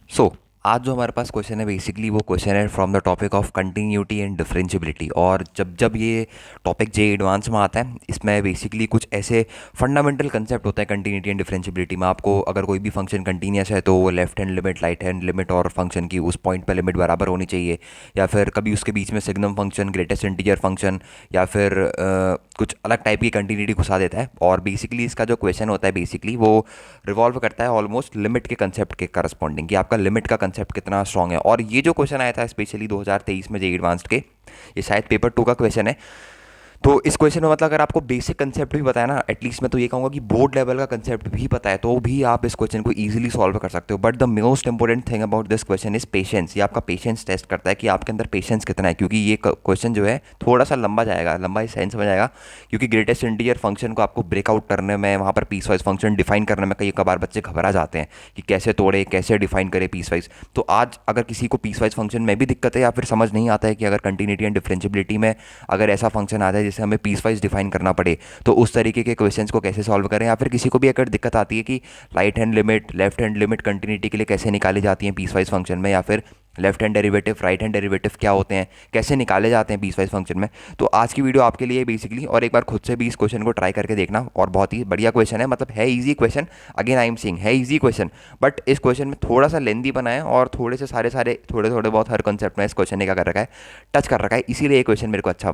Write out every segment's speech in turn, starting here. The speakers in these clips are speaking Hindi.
सो आज जो हमारे पास क्वेश्चन है बेसिकली वो क्वेश्चन है from the topic of continuity and differentiability. और जब जब ये टॉपिक जे एडवांस में आता है इसमें बेसिकली कुछ ऐसे फंडामेंटल कंसेप्ट होता है कंटिन्यूटी एंड डिफरेंशियबिलिटी में। आपको अगर कोई भी फंक्शन कंटिन्यूस है तो वो left hand limit, right hand limit और फंक्शन की उस पॉइंट पर लिमिट बराबर होनी चाहिए, या फिर कभी उसके बीच में signum function, greatest integer function, या फिर कुछ अलग टाइप की कंटिन्यूटी घुसा देता है। और बेसिकली इसका जो क्वेश्चन होता है बेसिकली वो रिवॉल्व करता है ऑलमोस्ट लिमिट के कंसेप्ट के करस्पॉन्डिंग, कि आपका लिमिट का कंसेप्ट कितना स्ट्रांग है। और ये जो क्वेश्चन आया था स्पेशली 2023 में जे एडवांस्ड के, ये शायद पेपर 2 का क्वेश्चन है। तो इस क्वेश्चन में मतलब अगर आपको बेसिक कंसेप्ट भी पता है ना, एटलीस्ट मैं तो ये कहूँगा कि बोर्ड लेवल का कंसेप्ट भी पता है, तो भी आप इस क्वेश्चन को इजीली सॉल्व कर सकते हो। But the most important thing about this question is patience. ये आपका पेशेंस टेस्ट करता है कि आपके अंदर पेशेंस कितना है, क्योंकि ये क्वेश्चन जो है थोड़ा सा लंबा जाएगा, लंबा इस सेंस में जाएगा क्योंकि ग्रेटेस्ट इंटीजर फंक्शन को आपको ब्रेकआउट करने में, वहाँ पर पीस वाइज फंक्शन डिफाइन करने में कई कबार बच्चे घबरा जाते हैं कि कैसे तोड़े, कैसे डिफाइन करे पीस वाइज। तो आज अगर किसी को पीस वाइज फंक्शन में भी दिक्कत है या फिर समझ नहीं आता है कि अगर कंटिन्यूटी एंड डिफरेंशियबिलिटी में अगर ऐसा फंक्शन आता है जिसे हमें पीस वाइज डिफाइन करना पड़े तो उस तरीके के क्वेश्चंस को कैसे सॉल्व करें, या फिर किसी को भी अगर दिक्कत आती है कि right hand limit, left hand limit continuity के लिए कैसे निकाली जाती हैं पीस वाइज फंक्शन में, या फिर left hand derivative, right hand derivative क्या होते हैं, कैसे निकाले जाते हैं पीस वाइज फंक्शन में, तो आज की वीडियो आपके लिए बेसिकली। और एक बार खुद से भी इस क्वेश्चन को ट्राई करके देखना, और बहुत ही बढ़िया क्वेश्चन है, मतलब है easy question. Again I am saying है इजी क्वेश्चन, बट इस क्वेश्चन में थोड़ा सा लेंदी बना है और थोड़े से सारे सारे थोड़े थोड़े बहुत हर कंसेप्ट में इस क्वेश्चन ने क्या कर रखा है, टच कर रखा है, इसीलिए ये क्वेश्चन मेरे को अच्छा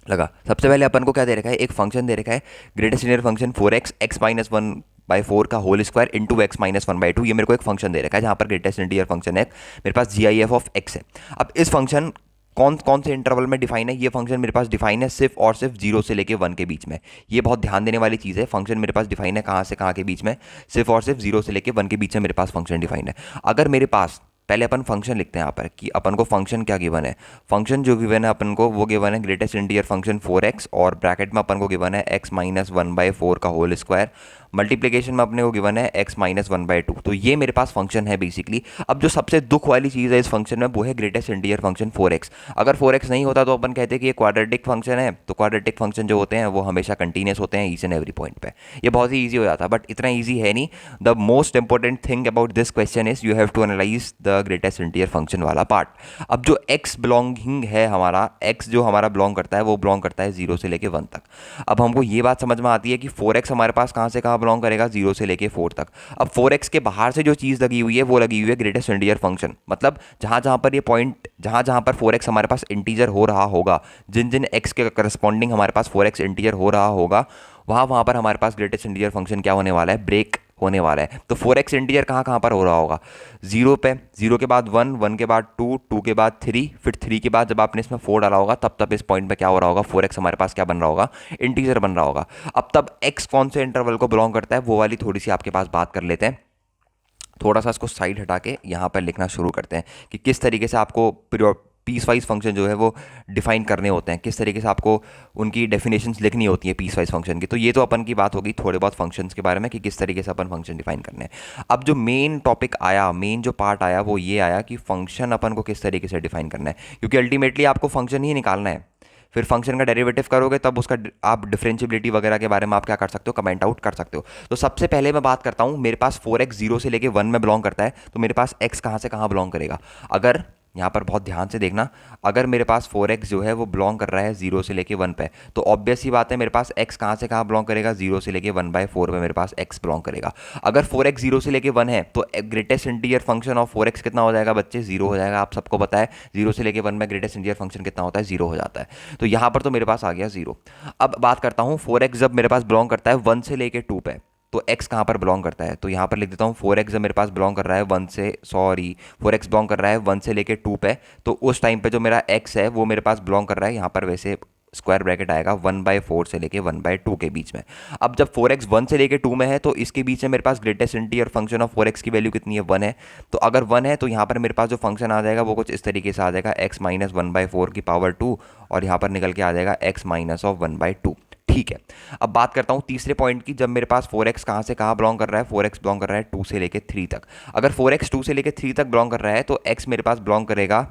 लगा। सबसे पहले अपन को क्या दे रखा है, एक फंक्शन दे रखा है greatest integer function 4x x minus one by four का whole square into x minus one by two. ये मेरे को एक फंक्शन दे रखा है जहाँ पर ग्रेटेस्ट इंटीजर फंक्शन है मेरे पास जी आई एफ ऑफ एक्स है। अब इस फंक्शन कौन कौन से इंटरवल में डिफाइन है, ये फंक्शन मेरे पास डिफाइन है सिर्फ और सिर्फ 0 से लेके 1 के बीच में। ये बहुत ध्यान देने वाली चीज़ है, फंक्शन मेरे पास डिफाइन है कहाँ से कहाँ के बीच में, सिर्फ और सिर्फ 0 से लेके 1 के बीच में मेरे पास फंक्शन डिफाइन है। अगर मेरे पास, पहले अपन फंक्शन लिखते हैं यहाँ पर कि अपन को फंक्शन क्या गिवन है। फंक्शन जो गिवन है अपन को वो गिवन है ग्रेटेस्ट इंटीजर फंक्शन 4x, और ब्रैकेट में अपन को गिवन है x minus one by four का होल स्क्वायर, मल्टीप्लीकेशन में अपने को गिवन है x minus one by to. तो ये मेरे पास फंक्शन है बेसिकली। अब जो सबसे दुख वाली चीज़ है इस फंक्शन में वो है ग्रेटेस्ट इंटीजर फंक्शन 4x। अगर 4x नहीं होता तो अपन कहते हैं कि ये क्वाड्रेटिक फंक्शन है, तो क्वाड्रेटिक फंक्शन जो होते हैं वो हमेशा कंटिन्यूस होते हैं ईच एंड एवरी पॉइंट पे। ये बहुत ही ईजी हो जाता, बट इतना ईजी है नहीं। The most important thing about this question is you have to analyse the greatest integer function वाला पार्ट। अब जो x बिलोंगिंग है हमारा, x जो हमारा बिलोंग करता है वो बिलोंग करता है 0 से लेके 1 तक। अब हमको ये बात समझ में आती है कि 4x हमारे पास कहाँ से कहाँ बिलोंग करेगा, 0 से लेके 4 तक। अब 4x के बाहर से जो चीज़ लगी हुई है वो लगी हुई है ग्रेटेस्ट इंटीजर फंक्शन, मतलब जहाँ जहाँ पर ये पॉइंट, जहाँ जहाँ पर 4x हमारे पास इंटीजर हो रहा होगा, जिन जिन x के करस्पॉन्डिंग हमारे पास 4x इंटीजर हो रहा होगा, वहाँ वहाँ पर हमारे पास ग्रेटेस्ट इंटीजर फंक्शन क्या होने वाला है, ब्रेक होने वाला है। तो 4x इंटीजर कहाँ कहाँ पर हो रहा होगा, 0 पे, 0 के बाद 1, 1 के बाद 2, 2 के बाद 3, फिर 3 के बाद जब आपने इसमें 4 डाला होगा तब तब इस पॉइंट पे क्या हो रहा होगा, 4x हमारे पास क्या बन रहा होगा, इंटीजर बन रहा होगा। अब तब x कौन से इंटरवल को बिलोंग करता है वो वाली थोड़ी सी आपके पास बात कर लेते हैं। थोड़ा सा इसको साइड हटा के यहाँ पर लिखना शुरू करते हैं कि किस तरीके से आपको पीस वाइज फंक्शन जो है वो डिफाइन करने होते हैं, किस तरीके से आपको उनकी डेफिनेशंस लिखनी होती है पीस वाइज फंक्शन की। तो ये तो अपन की बात होगी थोड़े बहुत फंक्शंस के बारे में कि किस तरीके से अपन फंक्शन डिफाइन करने हैं। अब जो मेन टॉपिक आया, मेन जो पार्ट आया वो ये आया कि फंक्शन अपन को किस तरीके से डिफाइन करना है, क्योंकि अल्टीमेटली आपको फंक्शन ही निकालना है। फिर फंक्शन का डेरिवेटिव करोगे तब उसका आप डिफरेंशियबिलिटी वगैरह के बारे में आप क्या कर सकते हो, कमेंट आउट कर सकते हो। तो सबसे पहले मैं बात करता हूँ, मेरे पास 4x 0 से लेके 1 में बिलोंग करता है, तो मेरे पास x कहाँ से कहाँ बिलोंग करेगा। अगर यहाँ पर बहुत ध्यान से देखना, अगर मेरे पास 4x जो है वो बिलोंग कर रहा है 0 से लेके 1 पे, तो ऑब्वियस ही बात है मेरे पास x कहाँ से कहाँ बिलोंग करेगा, 0 से लेके 1 बाई 4 पे मेरे पास x बिलोंग करेगा। अगर 4x 0 से लेके 1 है तो greatest integer function of 4x कितना हो जाएगा बच्चे, 0 हो जाएगा। आप सबको पता है 0 से लेके 1 में ग्रेटेस्ट इंटीजर फंक्शन कितना होता है, 0 हो जाता है। तो यहाँ पर तो मेरे पास आ गया 0। अब बात करता हूँ 4x जब मेरे पास बिलोंग करता है 1 से लेके 2 पे, तो x कहाँ पर बिलोंग करता है, तो यहाँ पर लिख देता हूँ 4x जब मेरे पास बिलोंग कर रहा है 1 से, सॉरी 4x बिलोंग कर रहा है 1 से लेके 2 पे, तो उस टाइम पे जो मेरा x है वो मेरे पास बिलोंग कर रहा है, यहाँ पर वैसे स्क्वायर ब्रैकेट आएगा 1/4 से लेके 1/2 के बीच में। अब जब 4x 1 से लेके 2 में है तो इसके बीच में मेरे पास greatest integer function of 4x की वैल्यू कितनी है, 1 है। तो अगर 1 है तो यहाँ पर मेरे पास जो फंक्शन आ जाएगा वो कुछ इस तरीके से आ जाएगा x माइनस 1/4 की पावर 2, और यहाँ पर निकल के आ जाएगा x माइनस ऑफ 1/2। ठीक है, अब बात करता हूँ तीसरे पॉइंट की। जब मेरे पास 4x कहाँ से कहाँ बिलोंग कर रहा है, 4x बिलोंग कर रहा है 2 से लेके 3 तक। अगर 4x 2 से लेके 3 तक बिलोंग कर रहा है तो x मेरे पास बिलोंग करेगा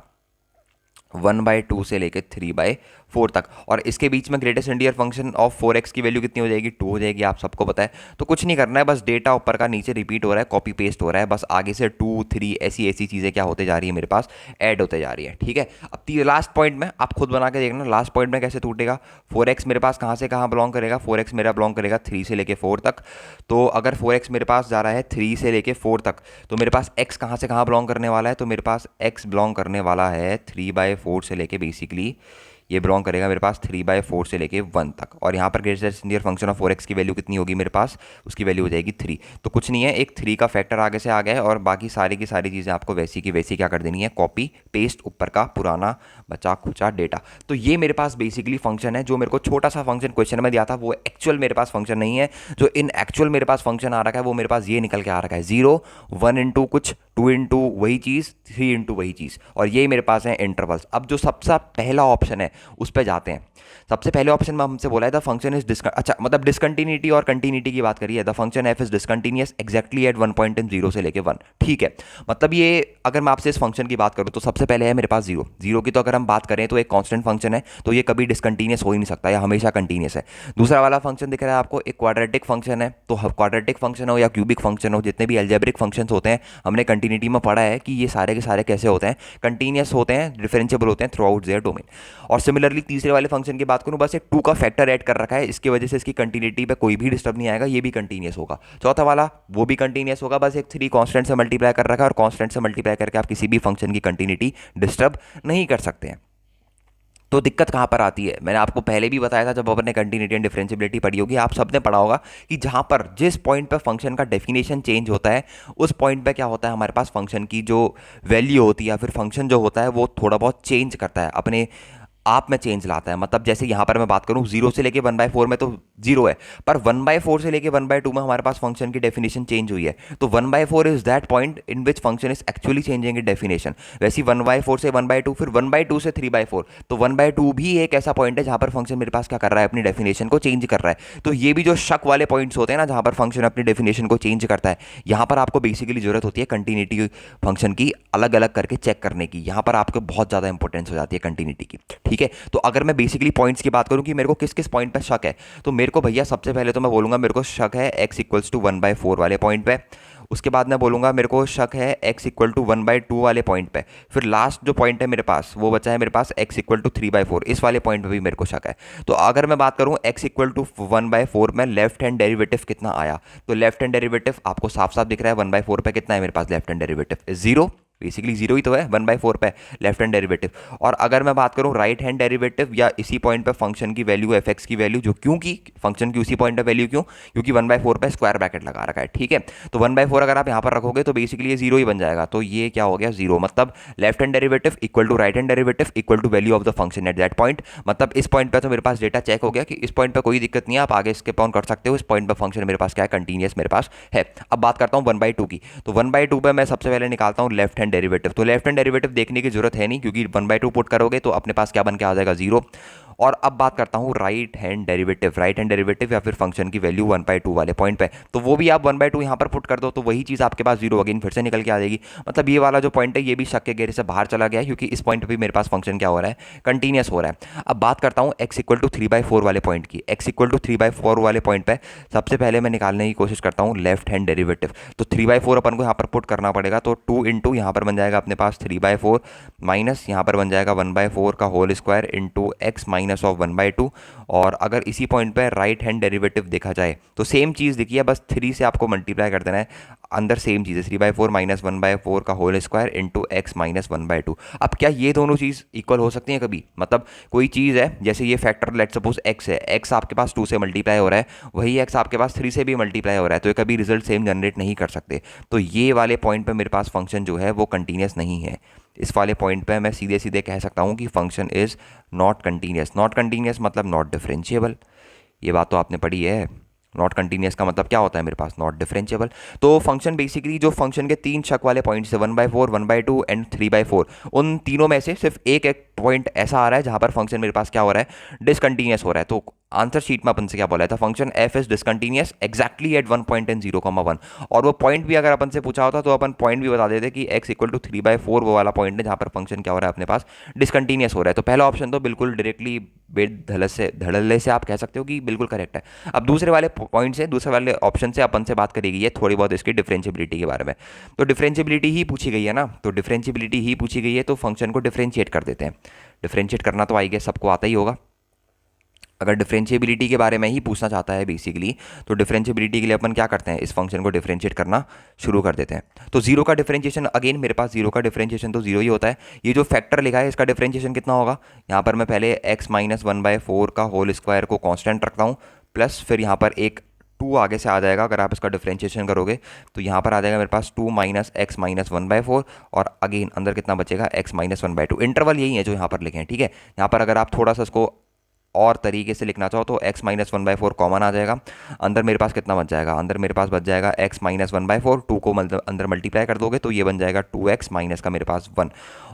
1/2 से लेके 3/4 तक, और इसके बीच में greatest integer function of 4x की वैल्यू कितनी हो जाएगी, 2 हो जाएगी, आप सबको पता है। तो कुछ नहीं करना है, बस डेटा ऊपर का नीचे रिपीट हो रहा है, कॉपी पेस्ट हो रहा है, बस आगे से 2 3 ऐसी ऐसी चीज़ें क्या होते जा रही है मेरे पास, ऐड होते जा रही है। ठीक है, अब लास्ट पॉइंट में आप खुद बना के देखना, लास्ट पॉइंट में कैसे टूटेगा। 4x मेरे पास कहाँ से कहाँ बिलोंग करेगा, 4x मेरा बिलोंग करेगा 3 से लेके 4 तक। तो अगर 4x मेरे पास जा रहा है 3 से लेके 4 तक, तो मेरे पास x कहाँ से कहाँ बिलोंग करने वाला है, तो मेरे पास x बिलोंग करने वाला है 3/4 से लेके बेसिकली ये बिलोंग करेगा मेरे पास 3/4 से लेके 1 तक। और यहाँ पर greatest integer function of 4x की वैल्यू कितनी होगी मेरे पास, उसकी वैल्यू हो जाएगी 3। तो कुछ नहीं है, एक 3 का फैक्टर आगे से आ गया है, और बाकी सारी की सारी चीज़ें आपको वैसी की वैसी क्या कर देनी है, कॉपी पेस्ट ऊपर का पुराना बचा खुचा डेटा। तो ये मेरे पास बेसिकली फंक्शन है, जो मेरे को छोटा सा फंक्शन क्वेश्चन में दिया था, वो एक्चुअल मेरे पास फंक्शन नहीं है। जो इन एक्चुअल मेरे पास फंक्शन आ रखा है वो मेरे पास ये निकल के आ रखा है, 0 1 इंटू कुछ, 2 इंटू वही चीज़, 3 इंटू वही चीज़, और ये मेरे पास है इंटरवल्स। अब जो सबसे पहला ऑप्शन है उस पर जाते हैं। सबसे पहले ऑप्शन में हमसे बोला है द फंक्शन इज अच्छा मतलब डिसकंटिन्यूटी और कंटिन्यूटी की बात करिए, the function F is discontinuous exactly at 1 point in 0 से लेके 1। ठीक है, मतलब ये अगर मैं आपसे इस फंक्शन की बात करूं तो सबसे पहले है मेरे पास 0। 0 की तो अगर हम बात करें तो एक कांस्टेंट फंक्शन है, तो ये कभी डिसकंटिन्यूअस हो ही नहीं सकता, या हमेशा कंटिन्यूअस है। दूसरा वाला फंक्शन दिख रहा है आपको, एक क्वाड्रेटिक फंक्शन है। तो क्वाड्रेटिक फंक्शन हो या क्यूबिक फंक्शन हो, जितने भी अलजेब्रिक फंक्शंस होते हैं, हमने कंटिन्यूटी में पढ़ा है कि ये सारे के सारे कैसे होते हैं, कंटिन्यूअस होते हैं, डिफरेंशिएबल होते हैं थ्रू आउट देयर डोमेन। और सिमिलरली तीसरे वाले फंक्शन की बात करूं, बस एक 2 का फैक्टर ऐड कर रखा है, इसकी वजह से इसकी कंटिन्यूटी पे कोई भी डिस्टर्ब नहीं आएगा, ये भी कंटिन्यूअस होगा। चौथा वाला वो भी कंटिन्यूअस होगा, बस एक 3 कांस्टेंट से मल्टीप्लाई कर रखा है, और कांस्टेंट से मल्टीप्लाई करके आप किसी भी फंक्शन की कंटिन्यूटी डिस्टर्ब नहीं कर सकते हैं। तो दिक्कत कहाँ पर आती है, मैंने आपको पहले भी बताया था जब अपने कंटिन्यूटी एंड डिफरेंशिएबिलिटी पढ़ी होगी, आप सबने पढ़ा होगा कि जहाँ पर जिस पॉइंट पर फंक्शन का डेफिनेशन चेंज होता है, उस पॉइंट पे क्या होता है, हमारे पास फंक्शन की जो वैल्यू होती है या फिर फंक्शन जो होता है वो थोड़ा बहुत चेंज करता है, अपने आप में चेंज लाता है। मतलब जैसे यहाँ पर मैं बात करूँ 0 से लेके 1/4 में तो 0 है, पर 1/4 से लेके 1/2 में हमारे पास फंक्शन की डेफिनेशन चेंज हुई है। तो 1/4 is that point in which function is actually changing in definition. वैसे 1/4 से 1/2, फिर 1/2 से 3/4, तो 1/2 भी एक ऐसा पॉइंट है जहाँ पर फंक्शन मेरे पास क्या कर रहा है, अपनी डेफिनेशन को चेंज कर रहा है। तो ये भी जो शक वाले पॉइंट्स होते हैं ना, जहाँ पर फंक्शन अपनी डेफिनेशन को चेंज करता है, यहाँ पर आपको बेसिकली जरूरत होती है कंटिन्यूटी फंक्शन की अलग अलग करके चेक करने की। यहाँ पर आपको बहुत ज़्यादा इंपॉर्टेंस हो जाती है कंटिन्यूटी की। ठीक है, तो अगर मैं बेसिकली पॉइंट्स की बात करूं कि मेरे को किस किस पॉइंट पे शक है, तो मेरे को भैया सबसे पहले तो मैं बोलूंगा मेरे को शक है x इक्वल्स टू 1/4 वाले पॉइंट पे। उसके बाद मैं बोलूंगा मेरे को शक है x इक्वल टू 1/2 वाले पॉइंट पे। फिर लास्ट जो पॉइंट है मेरे पास वो बचा है मेरे पास x इक्वल टू 3/4, इस वाले पॉइंट पे भी मेरे को शक है। तो अगर मैं बात करूं x इक्वल टू 1/4 में लेफ्ट हैंड डेरिवेटिव कितना आया, तो लेफ्ट हैंड डेरिवेटिव आपको साफ साफ दिख रहा है, 1/4 पे कितना है मेरे पास लेफ्ट हैंड डेरिवेटिव, 0। बेसिकली 0 ही तो है 1/4 पे लेफ्ट हैंड डेरिवेटिव। और अगर मैं बात करूं राइट हैंड डेरिवेटिव या इसी पॉइंट पे फंक्शन की वैल्यू f(x) की वैल्यू, जो क्योंकि फंक्शन की उसी पॉइंट पे वैल्यू क्यों, क्योंकि 1/4 पे स्क्वायर ब्रैकेट लगा रखा है। ठीक है, तो 1/4 अगर आप यहां पर रखोगे तो बेसिकली ये 0 ही बन जाएगा। तो ये क्या हो गया 0, मतलब left hand derivative equal to right hand derivative equal to value of the function at that point. मतलब इस पॉइंट पे तो मेरे पास डेटा चेक हो गया कि इस पॉइंट पे कोई दिक्कत नहीं है, आप आगे स्किप ऑन कर सकते हो, इस पॉइंट पे फंक्शन मेरे पास क्या है, कंटिन्यूअस मेरे पास है। अब बात करता हूं 1/2 की, तो 1/2 पे मैं सबसे पहले निकालता हूं लेफ्ट हैंड डेरिवेटिव। तो लेफ्ट हैंड डेरिवेटिव देखने की जरूरत है नहीं, क्योंकि 1/2 पुट करोगे तो अपने पास क्या बन के आ जाएगा, 0। और अब बात करता हूं राइट हैंड डेरिवेटिव या फिर फंक्शन की वैल्यू 1/2 वाले पॉइंट पे, तो वो भी आप 1/2 यहां पर पुट कर दो, तो वही चीज आपके पास 0 अगेन फिर से निकल के आ जाएगी। मतलब ये वाला जो पॉइंट है ये भी शक के घेरे से बाहर चला गया है, क्योंकि इस पॉइंट पे भी मेरे पास फंक्शन क्या हो रहा है, कंटिन्यूअस हो रहा है। अब बात करता हूं x इक्वल टू 3/4 वाले पॉइंट की। x इक्वल टू 3/4 वाले पॉइंट पे सबसे पहले मैं निकालने की कोशिश करता हूं लेफ्ट हैंड डेरिवेटिव। तो 3/4 अपन को यहाँ पर पुट करना पड़ेगा, तो 2 इंटू यहाँ पर बन जाएगा अपने पास 3/4 माइनस यहाँ पर बन जाएगा 1/4 का whole square into x minus of 1/2। और अगर इसी पॉइंट पे राइट हैंड डेरिवेटिव देखा जाए तो सेम चीज़ दिखी है, बस 3 से आपको मल्टीप्लाई कर देना है, अंदर सेम चीज़ है 3/4 माइनस 1/4 का whole square into x minus 1/2। अब क्या ये दोनों चीज़ इक्वल हो सकती हैं कभी, मतलब कोई चीज़ है जैसे ये फैक्टर लेट सपोज एक्स है, एक्स आपके पास 2 से मल्टीप्लाई हो रहा है, वही एक्स आपके पास 3 से भी मल्टीप्लाई हो रहा है, तो ये कभी रिजल्ट सेम जनरेट नहीं कर सकते। तो ये वाले पॉइंट पे मेरे पास फंक्शन जो है वो कंटिन्यूस नहीं है। इस वाले पॉइंट पे मैं सीधे सीधे कह सकता हूँ कि function is not continuous. Not continuous मतलब नॉट डिफरेंशिएबल, ये बात तो आपने पढ़ी है। नॉट कंटिन्यूस का मतलब क्या होता है मेरे पास, नॉट डिफरेंशिएबल। तो फंक्शन बेसिकली जो फंक्शन के 3 शक वाले पॉइंट्स है 1/4, 1/2 एंड 3/4, उन तीनों में से सिर्फ एक एक पॉइंट ऐसा आ रहा है जहाँ पर फंक्शन मेरे पास क्या हो रहा है, डिसकंटिन्यूस हो रहा है। तो आंसर शीट में अपन से क्या बोला था, function F is discontinuous exactly at one point in 0,1। और वो पॉइंट भी अगर अपन से पूछा होता तो अपन पॉइंट भी बता देते कि x इक्वल टू 3/4 वो वाला पॉइंट है जहाँ पर फंक्शन क्या हो रहा है अपने पास, डिसकंटिन्यूअस हो रहा है। तो पहला ऑप्शन तो बिल्कुल डायरेक्टली धड़ल्ले से आप कह सकते हो कि बिल्कुल करेक्ट है। अब दूसरे वाले पॉइंट से, दूसरे वाले ऑप्शन से अपन से बात करी गई है थोड़ी बहुत इसकी डिफरेंशियबिलिटी के बारे में। तो डिफरेंशियबिलिटी ही पूछी गई है ना, तो डिफरेंशियबिलिटी ही पूछी गई है तो फंक्शन को डिफरेंशिएट कर देते हैं। डिफरेंशिएट करना तो आई गेस सबको आता ही होगा। अगर डिफरेंशिएबिलिटी के बारे में ही पूछना चाहता है बेसिकली, तो डिफरेंशिएबिलिटी के लिए अपन क्या करते हैं, इस फंक्शन को डिफरेंशिएट करना शुरू कर देते हैं। तो जीरो का डिफरेंशिएशन, अगेन मेरे पास जीरो का डिफरेंशिएशन तो जीरो ही होता है। ये जो फैक्टर लिखा है इसका डिफरेंशिएशन कितना होगा, यहाँ पर मैं पहले x माइनस 1/4 का होल स्क्वायर को कांस्टेंट रखता हूँ, प्लस फिर यहाँ पर एक 2 आगे से आ जाएगा। अगर आप इसका डिफरेंशिएशन करोगे तो यहाँ पर आ जाएगा मेरे पास 2 माइनस एक्स माइनस 1/4, और अगेन अंदर कितना बचेगा, x माइनस 1/2। इंटरवल यही है जो यहाँ पर लिखे हैं, ठीक है। यहाँ पर अगर आप थोड़ा सा इसको और तरीके से लिखना चाहो तो x माइनस 1/4 कॉमन आ जाएगा। अंदर मेरे पास कितना बच जाएगा, अंदर मेरे पास बच जाएगा x माइनस 1/4, 2 को अंदर मल्टीप्लाई कर दोगे तो ये बन जाएगा 2x माइनस का मेरे पास 1।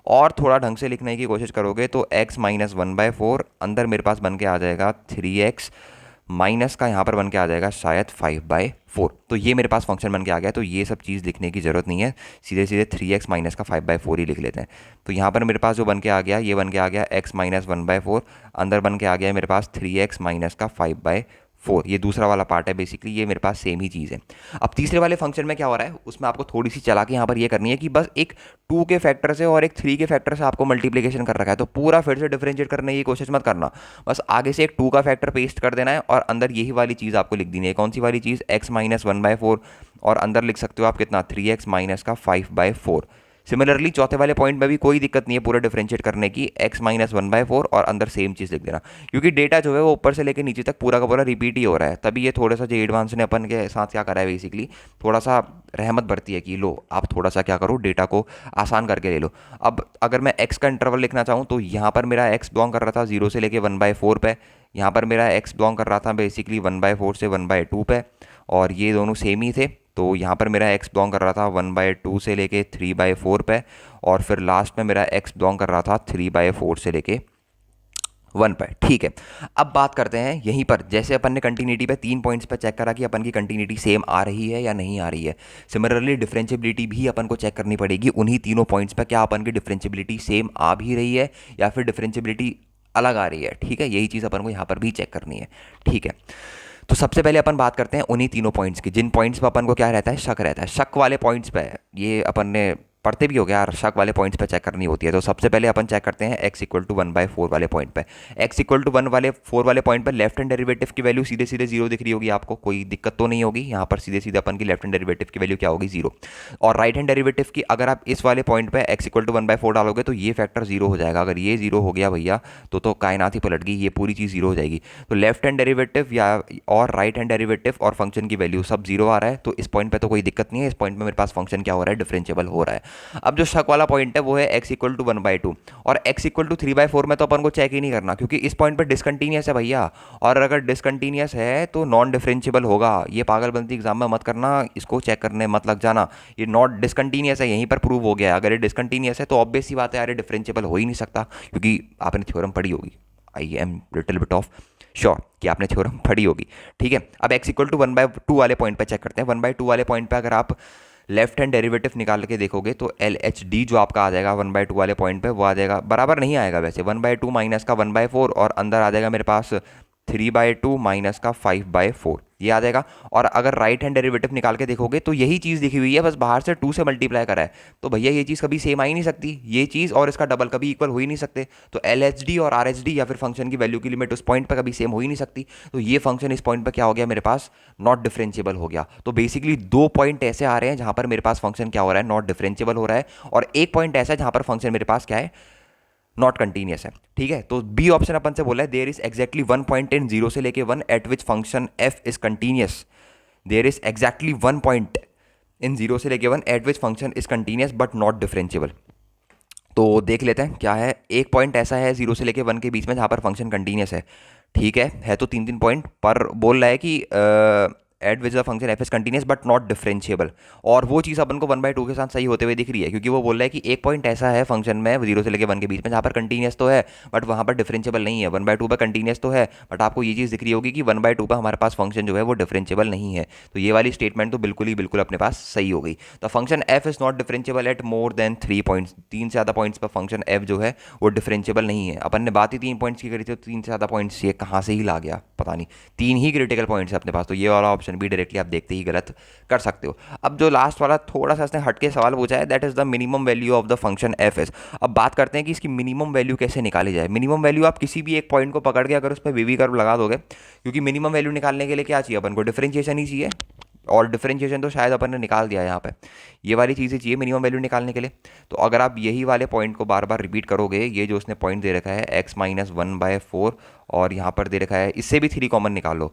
और थोड़ा ढंग से लिखने की कोशिश करोगे तो x माइनस 1/4 अंदर मेरे पास बन के आ जाएगा 3x माइनस का यहाँ पर बन के आ जाएगा शायद 5/4। तो ये मेरे पास फंक्शन बन के आ गया। तो ये सब चीज़ लिखने की ज़रूरत नहीं है, सीधे सीधे 3x माइनस का 5/4 ही लिख लेते हैं। तो यहाँ पर मेरे पास जो बन के आ गया, ये बन के आ गया x माइनस 1/4, अंदर बन के आ गया मेरे पास 3x माइनस का 5/4। ये दूसरा वाला पार्ट है, बेसिकली ये मेरे पास सेम ही चीज़ है। अब तीसरे वाले फंक्शन में क्या हो रहा है, उसमें आपको थोड़ी सी चालाकी यहाँ पर ये करनी है कि बस एक 2 के फैक्टर से और एक 3 के फैक्टर से आपको मल्टीप्लिकेशन कर रखा है, तो पूरा फिर से डिफरेंशिएट करने की कोशिश मत करना। बस आगे से एक 2 का फैक्टर पेस्ट कर देना है और अंदर यही वाली चीज़ आपको लिख देनी है। कौन सी वाली चीज़, x माइनस 1/4, और अंदर लिख सकते हो आप कितना, 3x माइनस का 5/4। सिमिलरली चौथे वाले पॉइंट में भी कोई दिक्कत नहीं है पूरा डिफरेंशिएट करने की, x माइनस 1/4 और अंदर सेम चीज़ लिख देना, क्योंकि डेटा जो है वो ऊपर से लेकर नीचे तक पूरा का पूरा रिपीट ही हो रहा है। तभी ये थोड़ा सा जो एडवांस ने अपन के साथ क्या करा है, बेसिकली थोड़ा सा रहमत बरती है कि लो आप थोड़ा सा क्या करो, डेटा को आसान करके ले लो। अब अगर मैं x का इंटरवल लिखना चाहूँ तो यहाँ पर मेरा x बिलोंग कर रहा था 0 से लेके 1/4 पे, यहाँ पर मेरा x बिलोंग कर रहा था बेसिकली 1/4 से 1/2 पे, और ये दोनों सेम ही थे। तो यहाँ पर मेरा x बिलोंग कर रहा था 1/2 से लेके 3/4 पे, और फिर लास्ट में मेरा x बिलोंग कर रहा था 3/4 से लेके 1 पे, ठीक है। अब बात करते हैं यहीं पर, जैसे अपन ने कंटिन्यूटी पे 3 पॉइंट्स पे चेक करा कि अपन की कंटिन्यूटी सेम आ रही है या नहीं आ रही है, सिमिलरली डिफरेंशिएबिलिटी भी अपन को चेक करनी पड़ेगी उन्हीं तीनों पॉइंट्स पे, क्या अपन की डिफरेंशिएबिलिटी सेम आ भी रही है या फिर डिफरेंशिएबिलिटी अलग आ रही है, ठीक है। यही चीज़ अपन को यहाँ पर भी चेक करनी है, ठीक है। तो सबसे पहले अपन बात करते हैं उन्हीं तीनों पॉइंट्स की जिन पॉइंट्स पे अपन को क्या रहता है, शक रहता है। शक वाले पॉइंट्स पे ये अपन ने पढ़ते भी हो गया यार, शक वाले पॉइंट्स पे चेक करनी होती है। तो सबसे पहले अपन चेक करते हैं x इक्वल टू 1/4 वाले पॉइंट पे। x इक्वल टू 1/4 वाले पॉइंट पे लेफ्ट हैंड डेरिवेटिव की वैल्यू सीधे सीधे 0 दिख रही होगी आपको, कोई दिक्कत तो नहीं होगी। यहाँ पर सीधे सीधे अपन की लेफ्ट हैंड डेरिवेटिव की वैल्यू क्या होगी, 0। और राइट हैंड डेरिवेटिव की अगर आप इस वाले पॉइंट पे x इक्वल टू 1/4 डालोगे तो ये फैक्टर 0 हो जाएगा। अगर ये 0 हो गया भैया तो कायनात ही पलट गई, ये पूरी चीज़ 0 हो जाएगी। तो लेफ्ट हैंड डेरिवेटिव या और राइट हैंड डेरिवेटिव और फंक्शन की वैल्यू सब 0 आ रहा है, तो इस पॉइंट पे तो कोई दिक्कत नहीं है। इस पॉइंट में मेरे पास फंक्शन क्या हो रहा है, डिफरेंशिएबल हो रहा है। अब जो शक वाला पॉइंट है वो है x इक्वल टू 1/2, और x इक्वल टू 3/4 में तो अपन को चेक ही नहीं करना, क्योंकि इस पॉइंट पर डिसकंटीन्यूअस है भैया, और अगर डिसकंटीन्यूअस है तो नॉन डिफरेंशिएबल होगा। ये पागलबंदी एग्जाम में मत करना, इसको चेक करने मत लग जाना। ये नॉट डिसकंटीन्यूअस है, यहीं पर प्रूव हो गया है। अगर ये डिसकंटीन्यूअस है तो ऑब्वियस सी बात है यार, डिफरेंशिएबल हो ही नहीं सकता, क्योंकि आपने थ्योरम पढ़ी होगी। I am little bit of sure कि आपने थ्योरम पढ़ी होगी, ठीक है। अब x इक्वल टू 1/2 वाले पॉइंट पे चेक करते हैं। 1/2 वाले पॉइंट पे अगर आप लेफ्ट हैंड डेरिवेटिव निकाल के देखोगे तो LHD जो आपका आ जाएगा 1/2 वाले पॉइंट पे, वो आ जाएगा, बराबर नहीं आएगा वैसे, 1/2 माइनस का 1/4, और अंदर आ जाएगा मेरे पास 3/2 माइनस का 5/4, ये आ जाएगा। और अगर राइट हैंड डेरिवेटिव निकाल के देखोगे तो यही चीज़ लिखी हुई है, बस बाहर से 2 से मल्टीप्लाई करा है। तो भैया ये चीज़ कभी सेम आ ही नहीं सकती, ये चीज़ और इसका डबल कभी इक्वल हो ही नहीं सकते। तो LHD और RHD या फिर फंक्शन की वैल्यू की लिमिट उस पॉइंट पर कभी सेम हो ही नहीं सकती। तो ये फंक्शन इस पॉइंट पर क्या हो गया, मेरे पास नॉट डिफरेंशिएबल हो गया। तो बेसिकली 2 पॉइंट ऐसे आ रहे हैं जहाँ पर मेरे पास फंक्शन क्या हो रहा है, नॉट डिफरेंशिएबल हो रहा है, और एक पॉइंट ऐसा है जहाँ पर फंक्शन मेरे पास क्या है, नॉट कंटिन्यूअस है, ठीक है। तो बी ऑप्शन अपन से बोला है, there is exactly 1 point in 0 से लेके 1 at which function F is continuous. There is exactly 1 point in 0 से लेके 1 at which function is continuous but not differentiable. तो देख लेते हैं क्या है। एक पॉइंट ऐसा है 0 से लेके 1 के बीच में जहाँ पर फंक्शन कंटिन्यूअस है, ठीक है तो 3 3 पॉइंट पर बोल रहा है कि eight which the function F is continuous but not differentiable. और वो चीज़ अपन को 1/2 के साथ सही होते हुए दिख रही है, क्योंकि वो बोल रहा है कि एक पॉइंट ऐसा है फंक्शन में 0 से लेकर 1 के बीच में जहाँ पर कंटिन्यूस तो है बट वहाँ पर डिफरेंशिएबल नहीं है। 1/2 पर कंटिन्यूस तो है बट आपको ये चीज़ दिख रही होगी कि 1/2 पर हमारे पास फंक्शन जो है वो डिफरेंशिएबल नहीं है। तो ये वाली स्टेटमेंट तो बिल्कुल ही बिल्कुल अपने पास सही हो गई। The function F is not differentiable eight more than 3 points. 3 से ज़्यादा पॉइंट्स पर फंक्शन एफ जो है वो डिफरेंशिएबल नहीं है। अपन ने बात ही 3 पॉइंट्स की करी थी, तो 3 से ज़्यादा पॉइंट्स ये कहाँ से ही ला गया पता नहीं। 3 ही क्रिटिकल पॉइंट्स है अपने पास, तो ये वाला ऑप्शन भी डायरेक्टली आप देखते ही गलत कर सकते हो। अब जो लास्ट वाला थोड़ा सा इसने हटके सवाल पूछा है, that is the minimum value of the function F is. अब बात करते हैं कि इसकी मिनिमम वैल्यू कैसे निकाली जाए। मिनिमम वैल्यू आप किसी भी एक पॉइंट को पकड़ के अगर उस पर वी कर्व लगा दोगे, क्योंकि मिनिमम वैल्यू निकालने के लिए क्या चाहिए अपन को, डिफरेंशिएशन ही चाहिए, और डिफरेंशिएशन तो शायद अपन ने निकाल दिया है यहाँ पे। ये वाली चीज़ें चाहिए मिनिमम वैल्यू निकालने के लिए। तो अगर आप यही वाले पॉइंट को बार बार रिपीट करोगे, ये जो उसने पॉइंट दे रखा है x-1/4 और यहाँ पर दे रखा है, इससे भी 3 कॉमन निकाल लो,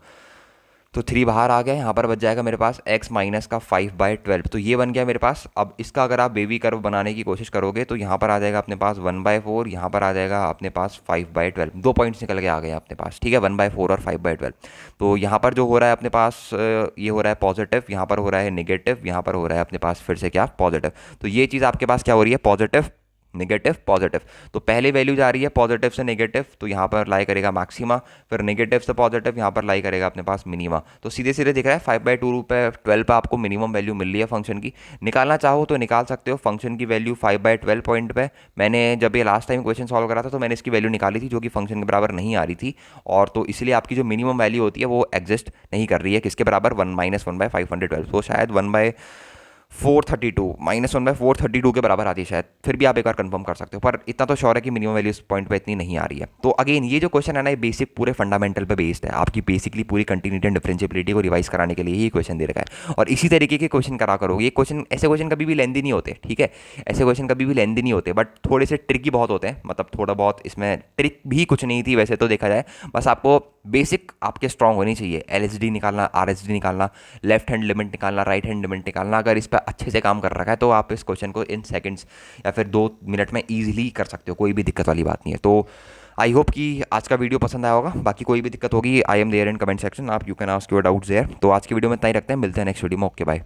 तो 3 बाहर आ गया, यहाँ पर बच जाएगा मेरे पास x माइनस का 5/12। तो ये बन गया मेरे पास। अब इसका अगर आप बेबी कर्व बनाने की कोशिश करोगे तो यहाँ पर आ जाएगा अपने पास 1/4, यहाँ पर आ जाएगा अपने पास 5/12। 2 पॉइंट्स निकल के आ गए अपने पास, ठीक है, 1/4 और 5/12। तो यहाँ पर जो हो रहा है अपने पास, ये हो रहा है पॉजिटिव, यहाँ पर हो रहा है निगेटिव, यहाँ पर हो रहा है अपने पास फिर से क्या, पॉजिटिव। तो ये चीज़ आपके पास क्या हो रही है, पॉजिटिव नेगेटिव पॉजिटिव। तो पहले वैल्यू जा रही है पॉजिटिव से नेगेटिव, तो यहाँ पर लाई करेगा मैक्सिमा, फिर नेगेटिव से पॉजिटिव यहाँ पर लाई करेगा अपने पास मिनिमा। तो सीधे सीधे दिख रहा है 5/2 पे 12 पे आपको मिनिमम वैल्यू मिल रही है फंक्शन की। निकालना चाहो तो निकाल सकते हो फंक्शन की वैल्यू 5/12 पॉइंट पे। मैंने जब ये लास्ट टाइम क्वेश्चन सॉल्व करा था तो मैंने इसकी वैल्यू निकाली थी, जो कि फंक्शन के बराबर नहीं आ रही थी, और तो इसलिए आपकी जो मिनिमम वैल्यू होती है वो एग्जिस्ट नहीं कर रही है, किसके बराबर, 1-1/512। तो शायद 1/432 -1/432 के बराबर आती है शायद। फिर भी आप एक बार कंफर्म कर सकते हो, पर इतना तो श्योर है कि मिनिमम वैल्यू इस पॉइंट पे इतनी नहीं आ रही है। तो अगेन ये जो क्वेश्चन है ना, ये बेसिक पूरे फंडामेंटल पे बेस्ड है, आपकी बेसिकली पूरी कंटिन्यूटी एंड डिफरेंशिएबिलिटी को रिवाइज कराने के लिए ये क्वेश्चन दे रखा है। और इसी तरीके के क्वेश्चन करा करोगे। ये क्वेश्चन, ऐसे क्वेश्चन कभी भी लेंदी नहीं होते, ठीक है, ऐसे क्वेश्चन कभी भी लेंदी नहीं होते, बट थोड़े से ट्रिकी बहुत होते हैं। मतलब थोड़ा बहुत इसमें ट्रिक भी कुछ नहीं थी वैसे तो देखा जाए, बस आपको बेसिक आपके स्ट्रांग होनी चाहिए। LHD निकालना, RHD निकालना, लेफ्ट हैंड लिमिट निकालना, राइट हैंड लिमिट निकालना। अगर इस पर अच्छे से काम कर रखा है तो आप इस क्वेश्चन को इन सेकंड्स या फिर 2 मिनट में ईजिली कर सकते हो, कोई भी दिक्कत वाली बात नहीं है। तो आई होप कि आज का वीडियो पसंद आया होगा। बाकी कोई भी दिक्कत होगी, I am there in comment section, आप you can ask your doubts there. तो आज की वीडियो में इतना ही रखते हैं, मिलते हैं नेक्स्ट वीडियो में। Okay bye.